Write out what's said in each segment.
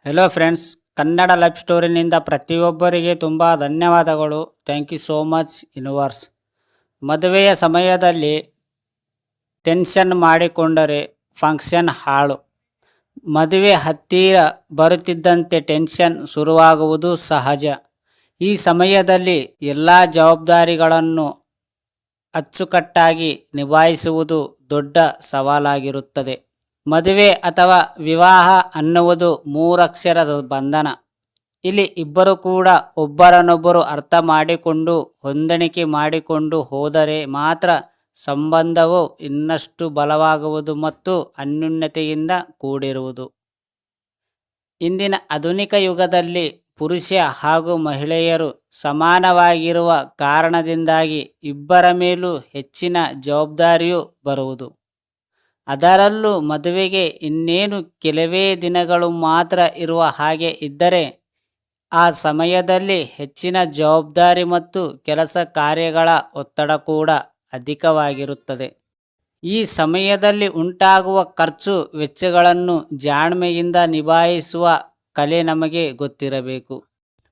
Hello friends, Kannada life ಸ್ಟೋರಿನಿಂದ ಪ್ರತಿಯೊಬ್ಬರಿಗೆ ತುಂಬ ಧನ್ಯವಾದಗಳು. Thank you so much universe. ಮದುವೆಯ ಸಮಯದಲ್ಲಿ ಟೆನ್ಷನ್ ಮಾಡಿಕೊಂಡರೆ ಫಂಕ್ಷನ್ ಹಾಳು. ಮದುವೆ ಹತ್ತಿರ ಬರುತ್ತಿದ್ದಂತೆ ಟೆನ್ಷನ್ ಶುರುವಾಗುವುದು ಸಹಜ. ಈ ಸಮಯದಲ್ಲಿ ಎಲ್ಲ ಜವಾಬ್ದಾರಿಗಳನ್ನು ಅಚ್ಚುಕಟ್ಟಾಗಿ ನಿಭಾಯಿಸುವುದು ದೊಡ್ಡ ಸವಾಲಾಗಿರುತ್ತದೆ. ಮದುವೆ ಅಥವಾ ವಿವಾಹ ಅನ್ನುವುದು ಮೂರಕ್ಷರದ ಬಂಧನ. ಇಲ್ಲಿ ಇಬ್ಬರು ಕೂಡ ಒಬ್ಬರನ್ನೊಬ್ಬರು ಅರ್ಥ ಮಾಡಿಕೊಂಡು ಹೊಂದಾಣಿಕೆ ಮಾಡಿಕೊಂಡು ಹೋದರೆ ಮಾತ್ರ ಸಂಬಂಧವು ಇನ್ನಷ್ಟು ಬಲವಾಗುವುದು ಮತ್ತು ಅನ್ಯೋನ್ಯತೆಯಿಂದ ಕೂಡಿರುವುದು. ಇಂದಿನ ಆಧುನಿಕ ಯುಗದಲ್ಲಿ ಪುರುಷ ಹಾಗೂ ಮಹಿಳೆಯರು ಸಮಾನವಾಗಿರುವ ಕಾರಣದಿಂದಾಗಿ ಇಬ್ಬರ ಮೇಲೂ ಹೆಚ್ಚಿನ ಜವಾಬ್ದಾರಿಯು ಬರುವುದು. ಅದರಲ್ಲೂ ಮದುವೆಗೆ ಇನ್ನೇನು ಕೆಲವೇ ದಿನಗಳು ಮಾತ್ರ ಇರುವ ಹಾಗೆ ಇದ್ದರೆ ಆ ಸಮಯದಲ್ಲಿ ಹೆಚ್ಚಿನ ಜವಾಬ್ದಾರಿ ಮತ್ತು ಕೆಲಸ ಕಾರ್ಯಗಳ ಒತ್ತಡ ಕೂಡ ಅಧಿಕವಾಗಿರುತ್ತದೆ. ಈ ಸಮಯದಲ್ಲಿ ಉಂಟಾಗುವ ಖರ್ಚು ವೆಚ್ಚಗಳನ್ನು ಜಾಣ್ಮೆಯಿಂದ ನಿಭಾಯಿಸುವ ಕಲೆ ನಮಗೆ ಗೊತ್ತಿರಬೇಕು.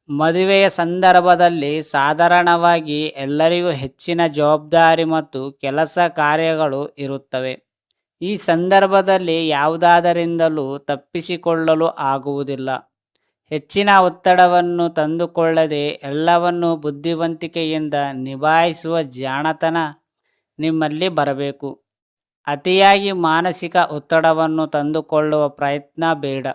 ಮದುವೆಯ ಸಂದರ್ಭದಲ್ಲಿ ಸಾಧಾರಣವಾಗಿ ಎಲ್ಲರಿಗೂ ಹೆಚ್ಚಿನ ಜವಾಬ್ದಾರಿ ಮತ್ತು ಕೆಲಸ ಕಾರ್ಯಗಳು ಇರುತ್ತವೆ. ಈ ಸಂದರ್ಭದಲ್ಲಿ ಯಾವುದರಿಂದಲೂ ತಪ್ಪಿಸಿಕೊಳ್ಳಲು ಆಗುವುದಿಲ್ಲ. ಹೆಚ್ಚಿನ ಒತ್ತಡವನ್ನು ತಂದುಕೊಳ್ಳದೆ ಎಲ್ಲವನ್ನು ಬುದ್ಧಿವಂತಿಕೆಯಿಂದ ನಿಭಾಯಿಸುವ ಜಾಣತನ ನಿಮ್ಮಲ್ಲಿ ಬರಬೇಕು. ಅತಿಯಾಗಿ ಮಾನಸಿಕ ಒತ್ತಡವನ್ನು ತಂದುಕೊಳ್ಳುವ ಪ್ರಯತ್ನ ಬೇಡ.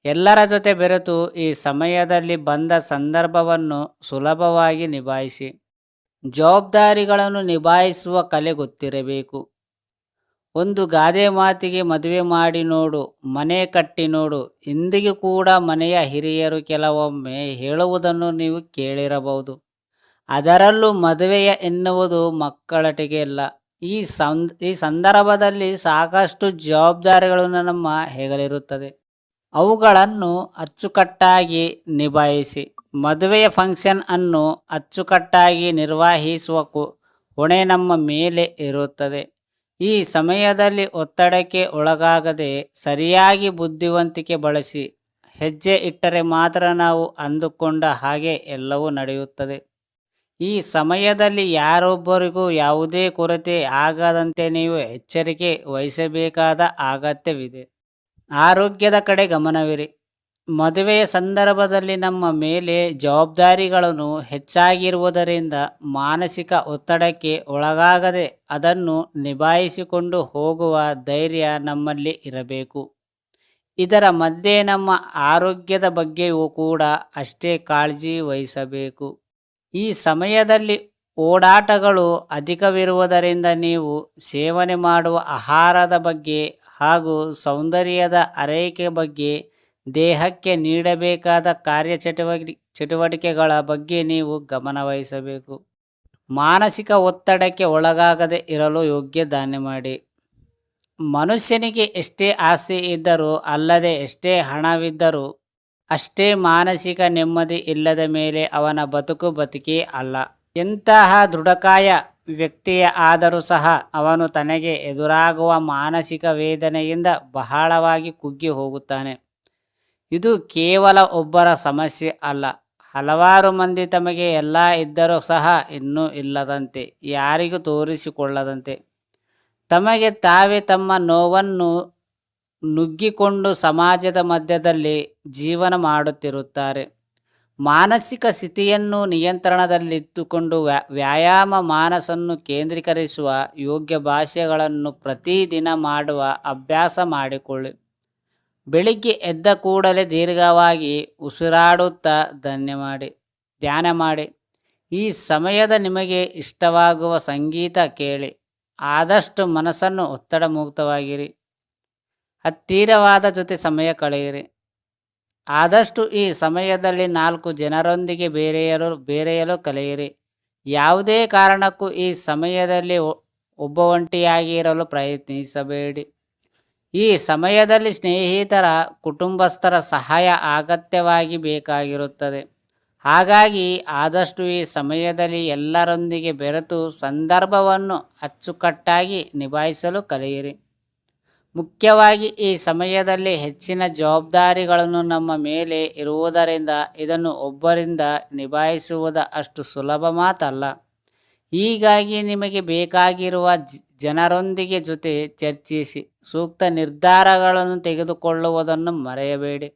ಎಲ್ಲರ ಜೊತೆ ಬೆರೆತು ಈ ಸಮಯದಲ್ಲಿ ಬಂದ ಸಂದರ್ಭವನ್ನು ಸುಲಭವಾಗಿ ನಿಭಾಯಿಸಿ. ಜವಾಬ್ದಾರಿಗಳನ್ನು ನಿಭಾಯಿಸುವ ಕಲೆ ಗೊತ್ತಿರಬೇಕು. ಒಂದು ಗಾದೆ ಮಾತಿಗೆ ಮದುವೆ ಮಾಡಿ ನೋಡು, ಮನೆ ಕಟ್ಟಿ ನೋಡು. ಇಂದಿಗೂ ಕೂಡ ಮನೆಯ ಹಿರಿಯರು ಕೆಲವೊಮ್ಮೆ ಹೇಳುವುದನ್ನು ನೀವು ಕೇಳಿರಬಹುದು. ಅದರಲ್ಲೂ ಮದುವೆಯ ಎನ್ನುವುದು ಮಕ್ಕಳೊಟ್ಟಿಗೆ ಅಲ್ಲ. ಈ ಸಂದರ್ಭದಲ್ಲಿ ಸಾಕಷ್ಟು ಜವಾಬ್ದಾರಿಗಳು ನಮ್ಮ ಹೆಗಲಿರುತ್ತದೆ. ಅವುಗಳನ್ನು ಅಚ್ಚುಕಟ್ಟಾಗಿ ನಿಭಾಯಿಸಿ. ಮದುವೆಯ ಫಂಕ್ಷನ್ ಅನ್ನು ಅಚ್ಚುಕಟ್ಟಾಗಿ ನಿರ್ವಹಿಸುವ ಹೊಣೆ ನಮ್ಮ ಮೇಲೆ ಇರುತ್ತದೆ. ಈ ಸಮಯದಲ್ಲಿ ಒತ್ತಡಕ್ಕೆ ಒಳಗಾಗದೆ ಸರಿಯಾಗಿ ಬುದ್ಧಿವಂತಿಕೆ ಬಳಸಿ ಹೆಜ್ಜೆ ಇಟ್ಟರೆ ಮಾತ್ರ ನಾವು ಅಂದುಕೊಂಡ ಹಾಗೆ ಎಲ್ಲವೂ ನಡೆಯುತ್ತದೆ. ಈ ಸಮಯದಲ್ಲಿ ಯಾರೊಬ್ಬರಿಗೂ ಯಾವುದೇ ಕೊರತೆ ಆಗದಂತೆ ನೀವು ಎಚ್ಚರಿಕೆ ವಹಿಸಬೇಕಾದ ಅಗತ್ಯವಿದೆ. ಆರೋಗ್ಯದ ಕಡೆ ಗಮನವಿರಿ. ಮದುವೆಯ ಸಂದರ್ಭದಲ್ಲಿ ನಮ್ಮ ಮೇಲೆ ಜವಾಬ್ದಾರಿಗಳನ್ನು ಹೆಚ್ಚಾಗಿರುವುದರಿಂದ ಮಾನಸಿಕ ಒತ್ತಡಕ್ಕೆ ಒಳಗಾಗದೆ ಅದನ್ನು ನಿಭಾಯಿಸಿಕೊಂಡು ಹೋಗುವ ಧೈರ್ಯ ನಮ್ಮಲ್ಲಿ ಇರಬೇಕು. ಇದರ ಮಧ್ಯೆ ನಮ್ಮ ಆರೋಗ್ಯದ ಬಗ್ಗೆಯೂ ಕೂಡ ಅಷ್ಟೇ ಕಾಳಜಿ ವಹಿಸಬೇಕು. ಈ ಸಮಯದಲ್ಲಿ ಓಡಾಟಗಳು ಅಧಿಕವಿರುವುದರಿಂದ ನೀವು ಸೇವನೆ ಮಾಡುವ ಆಹಾರದ ಬಗ್ಗೆ ಹಾಗೂ ಸೌಂದರ್ಯದ ಆರೈಕೆ ಬಗ್ಗೆ, ದೇಹಕ್ಕೆ ನೀಡಬೇಕಾದ ಚಟುವಟಿಕೆಗಳ ಬಗ್ಗೆ ನೀವು ಗಮನವಹಿಸಬೇಕು. ಮಾನಸಿಕ ಒತ್ತಡಕ್ಕೆ ಒಳಗಾಗದೆ ಇರಲು ಯೋಗ್ಯ ದಾನ ಮಾಡಿ. ಮನುಷ್ಯನಿಗೆ ಎಷ್ಟೇ ಆಸ್ತಿ ಇದ್ದರೂ ಅಲ್ಲದೆ ಎಷ್ಟೇ ಹಣವಿದ್ದರೂ ಅಷ್ಟೇ ಮಾನಸಿಕ ನೆಮ್ಮದಿ ಇಲ್ಲದ ಮೇಲೆ ಅವನ ಬದುಕೇ ಅಲ್ಲ. ಎಂತಹ ದೃಢಕಾಯ ವ್ಯಕ್ತಿಯ ಆದರೂ ಸಹ ಅವನು ತನಗೆ ಎದುರಾಗುವ ಮಾನಸಿಕ ವೇದನೆಯಿಂದ ಬಹಳವಾಗಿ ಕುಗ್ಗಿ ಹೋಗುತ್ತಾನೆ. ಇದು ಕೇವಲ ಒಬ್ಬರ ಸಮಸ್ಯೆ ಅಲ್ಲ. ಹಲವಾರು ಮಂದಿ ತಮಗೆ ಎಲ್ಲ ಇದ್ದರೂ ಸಹ ಇನ್ನೂ ಇಲ್ಲದಂತೆ, ಯಾರಿಗೂ ತೋರಿಸಿಕೊಳ್ಳದಂತೆ, ತಮಗೆ ತಾವೇ ತಮ್ಮ ನೋವನ್ನು ನುಗ್ಗಿಕೊಂಡು ಸಮಾಜದ ಮಧ್ಯದಲ್ಲಿ ಜೀವನ ಮಾಡುತ್ತಿರುತ್ತಾರೆ. ಮಾನಸಿಕ ಸ್ಥಿತಿಯನ್ನು ನಿಯಂತ್ರಣದಲ್ಲಿಟ್ಟುಕೊಂಡು ವ್ಯಾಯಾಮ, ಮನಸ್ಸನ್ನು ಕೇಂದ್ರೀಕರಿಸುವ ಯೋಗ್ಯ ಭಾಷೆಗಳನ್ನು ಪ್ರತಿದಿನ ಮಾಡುವ ಅಭ್ಯಾಸ ಮಾಡಿಕೊಳ್ಳಿ. ಬೆಳಿಗ್ಗೆ ಎದ್ದ ಕೂಡಲೇ ದೀರ್ಘವಾಗಿ ಉಸಿರಾಡುತ್ತಾ ಧ್ಯಾನ ಮಾಡಿ. ಈ ಸಮಯದ ನಿಮಗೆ ಇಷ್ಟವಾಗುವ ಸಂಗೀತ ಕೇಳಿ. ಆದಷ್ಟು ಮನಸ್ಸನ್ನು ಒತ್ತಡ ಮುಕ್ತವಾಗಿರಿ. ಹತ್ತಿರವಾದ ಜೊತೆ ಸಮಯ ಕಳೆಯಿರಿ. ಆದಷ್ಟು ಈ ಸಮಯದಲ್ಲಿ 4 ಜನರೊಂದಿಗೆ ಬೆರೆಯಲು ಕಲಿಯಿರಿ. ಯಾವುದೇ ಕಾರಣಕ್ಕೂ ಈ ಸಮಯದಲ್ಲಿ ಒಂಟಿಯಾಗಿ ಇರಲು ಪ್ರಯತ್ನಿಸಬೇಡಿ. ಈ ಸಮಯದಲ್ಲಿ ಸ್ನೇಹಿತರ, ಕುಟುಂಬಸ್ಥರ ಸಹಾಯ ಅಗತ್ಯವಾಗಿ ಬೇಕಾಗಿರುತ್ತದೆ. ಹಾಗಾಗಿ ಆದಷ್ಟು ಈ ಸಮಯದಲ್ಲಿ ಎಲ್ಲರೊಂದಿಗೆ ಬೆರೆತು ಸಂದರ್ಭವನ್ನು ಅಚ್ಚುಕಟ್ಟಾಗಿ ನಿಭಾಯಿಸಲು ಕಲಿಯಿರಿ. ಮುಖ್ಯವಾಗಿ ಈ ಸಮಯದಲ್ಲಿ ಹೆಚ್ಚಿನ ಜವಾಬ್ದಾರಿಗಳನ್ನು ನಮ್ಮ ಮೇಲೆ ಇರುವುದರಿಂದ ಇದನ್ನು ಒಬ್ಬರಿಂದ ನಿಭಾಯಿಸುವುದು ಅಷ್ಟು ಸುಲಭ ಮಾತಲ್ಲ. ಹೀಗಾಗಿ ನಿಮಗೆ ಬೇಕಾಗಿರುವ ಜನರೊಂದಿಗೆ ಜೊತೆ ಚರ್ಚಿಸಿ ಸೂಕ್ತ ನಿರ್ಧಾರಗಳನ್ನು ತೆಗೆದುಕೊಳ್ಳುವುದನ್ನು ಮರೆಯಬೇಡಿ.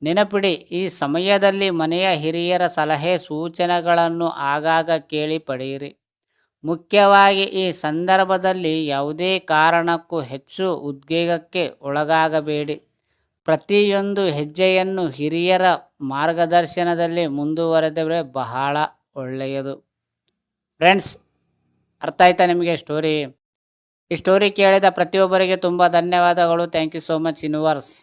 ನೆನಪಿಡಿ, ಈ ಸಮಯದಲ್ಲಿ ಮನೆಯ ಹಿರಿಯರ ಸಲಹೆ ಸೂಚನೆಗಳನ್ನು ಆಗಾಗ ಕೇಳಿ ಪಡೆಯಿರಿ. ಮುಖ್ಯವಾಗಿ ಈ ಸಂದರ್ಭದಲ್ಲಿ ಯಾವುದೇ ಕಾರಣಕ್ಕೂ ಹೆಚ್ಚು ಉದ್ವೇಗಕ್ಕೆ ಒಳಗಾಗಬೇಡಿ. ಪ್ರತಿಯೊಂದು ಹೆಜ್ಜೆಯನ್ನು ಹಿರಿಯರ ಮಾರ್ಗದರ್ಶನದಲ್ಲಿ ಮುಂದುವರೆದರೆ ಬಹಳ ಒಳ್ಳೆಯದು. ಫ್ರೆಂಡ್ಸ್, ಅರ್ಥ ಆಯ್ತಾ ನಿಮಗೆ ಸ್ಟೋರಿ? ಈ ಸ್ಟೋರಿ ಕೇಳಿದ ಪ್ರತಿಯೊಬ್ಬರಿಗೆ ತುಂಬ ಧನ್ಯವಾದಗಳು. Thank you so much universe.